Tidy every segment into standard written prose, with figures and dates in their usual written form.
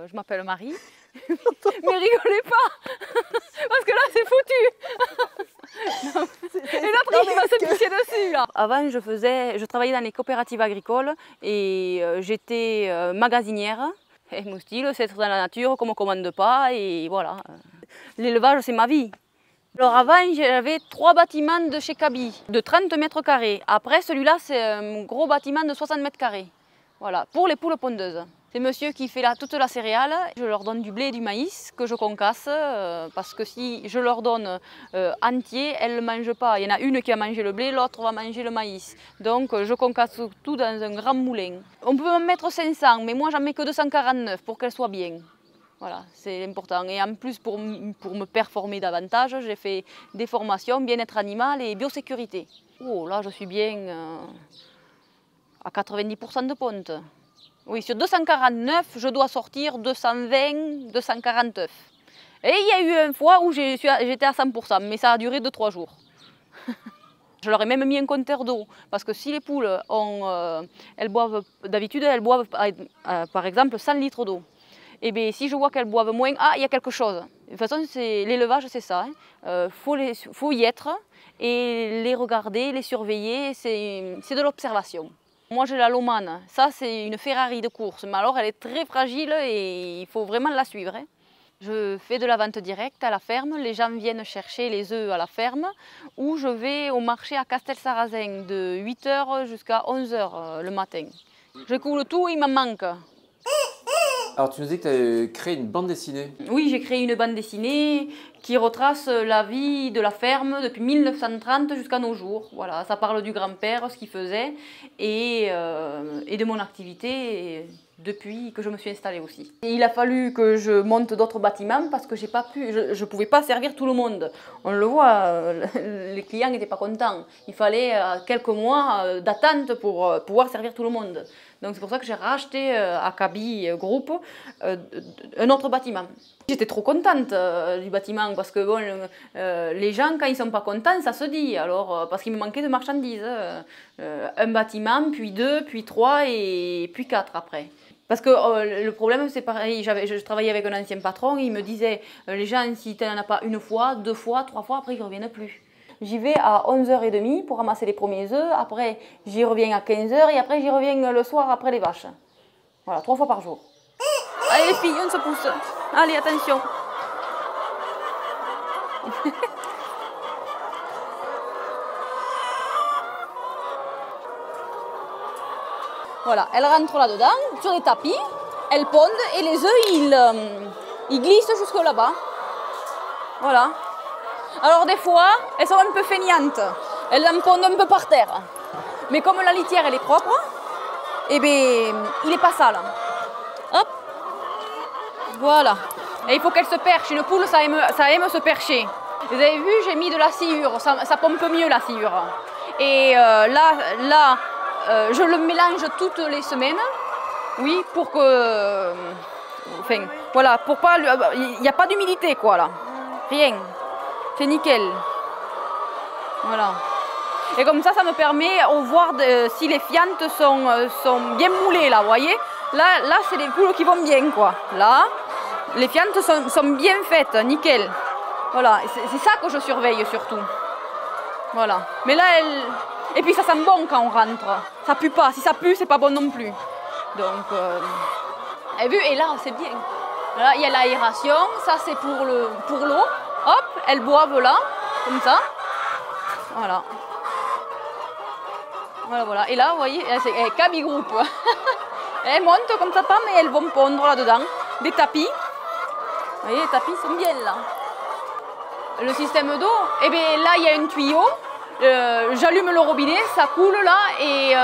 je m'appelle Marie. Mais rigolez pas, parce que là c'est foutu. Et l'autre il va se pisser dessus là. Avant je travaillais dans les coopératives agricoles et j'étais magasinière. Et mon style c'est être dans la nature qu'on ne me commande pas et voilà. L'élevage c'est ma vie. Alors avant j'avais 3 bâtiments de chez Kaby de 30 mètres carrés. Après celui-là c'est un gros bâtiment de 60 mètres carrés. Voilà, pour les poules pondeuses. C'est monsieur qui fait toute la céréale. Je leur donne du blé et du maïs que je concasse parce que si je leur donne entier, elles ne le mangent pas. Il y en a une qui a mangé le blé, l'autre va manger le maïs. Donc je concasse tout dans un grand moulin. On peut en mettre 500, mais moi j'en mets que 249 pour qu'elles soient bien. Voilà, c'est important. Et en plus, pour me performer davantage, j'ai fait des formations bien-être animal et biosécurité. Oh, là, je suis bien à 90% de ponte. Oui, sur 249, je dois sortir 220, 249. Et il y a eu une fois où j'étais à 100%, mais ça a duré 2-3 jours. Je leur ai même mis un compteur d'eau, parce que si les poules, elles boivent, d'habitude, elles boivent par exemple 100 litres d'eau. Et bien si je vois qu'elles boivent moins, il y a quelque chose. De toute façon, l'élevage, c'est ça. Faut y être et les regarder, les surveiller, c'est de l'observation. Moi j'ai la Lomane, ça c'est une Ferrari de course, mais alors elle est très fragile et il faut vraiment la suivre. Je fais de la vente directe à la ferme, les gens viennent chercher les œufs à la ferme ou je vais au marché à Castelsarrasin de 8 h jusqu'à 11 h le matin. Je coule tout, il m'en manque. Alors tu nous dis que tu as créé une bande dessinée. Oui, j'ai créé une bande dessinée qui retrace la vie de la ferme depuis 1930 jusqu'à nos jours. Voilà, ça parle du grand-père, ce qu'il faisait et de mon activité depuis que je me suis installée aussi. Il a fallu que je monte d'autres bâtiments parce que je ne pouvais pas servir tout le monde. On le voit, les clients n'étaient pas contents. Il fallait quelques mois d'attente pour pouvoir servir tout le monde. Donc c'est pour ça que j'ai racheté à Kaby Group un autre bâtiment. J'étais trop contente du bâtiment parce que bon, les gens quand ils ne sont pas contents ça se dit. Alors parce qu'il me manquait de marchandises. Un bâtiment, puis 2, puis 3 et puis 4 après. Parce que le problème c'est pareil, je travaillais avec un ancien patron, il me disait les gens si tu n'en as pas une fois, 2 fois, 3 fois, après ils ne reviennent plus. J'y vais à 11 h 30 pour ramasser les premiers œufs, après j'y reviens à 15 h et après j'y reviens le soir après les vaches. Voilà, 3 fois par jour. Allez les filles, on se pousse. Allez, attention. Voilà, elles rentrent là-dedans, sur les tapis, elles pondent et les œufs, ils glissent jusque là-bas. Voilà. Alors des fois, elles sont un peu feignantes, elles en pondent un peu par terre. Mais comme la litière elle est propre, eh bien, il n'est pas sale. Hop, voilà. Et il faut qu'elle se perche, une poule ça aime se percher. Vous avez vu, j'ai mis de la sciure, ça pompe mieux la sciure. Et là, je le mélange toutes les semaines, oui, pour que... Enfin, voilà, pour pas... Il n'y a pas d'humidité quoi là, rien. C'est nickel. Voilà. Et comme ça me permet de voir si les fientes sont bien moulées là, vous voyez. Là c'est les poules qui vont bien quoi. Là, les fientes sont bien faites, nickel. Voilà, c'est ça que je surveille surtout. Voilà. Mais là, et puis ça sent bon quand on rentre. Ça pue pas. Si ça pue, c'est pas bon non plus. Donc, vous avez vu, et là c'est bien. Là, il y a l'aération, ça c'est pour l'eau. Hop, elles boivent là, comme ça. Voilà. Voilà. Et là, vous voyez, c'est Kaby Group. Elles montent comme ça, pas, mais elles vont pondre là-dedans. Des tapis. Vous voyez, les tapis sont bien là. Le système d'eau, eh bien là, il y a un tuyau. J'allume le robinet, ça coule là, et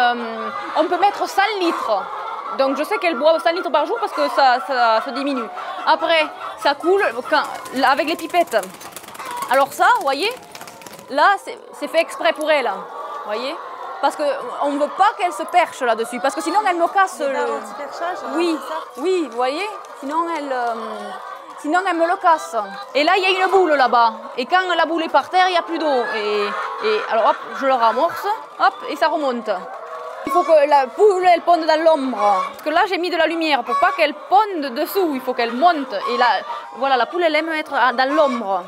on peut mettre 100 litres. Donc je sais qu'elles boivent 100 litres par jour parce que ça se diminue. Après, ça coule avec les pipettes. Alors ça, vous voyez, là, c'est fait exprès pour elles. Vous voyez, parce qu'on ne veut pas qu'elles se perchent là-dessus, parce que sinon elles me cassent le... anti-perchage, oui, oui, vous voyez, sinon elles me le cassent. Et là, il y a une boule là-bas. Et quand la boule est par terre, il n'y a plus d'eau. Et alors, hop, je le ramorce, hop, et ça remonte. Il faut que la poule elle ponde dans l'ombre. Parce que là j'ai mis de la lumière pour pas qu'elle ponde dessous, il faut qu'elle monte. Et là, voilà, la poule elle aime être dans l'ombre.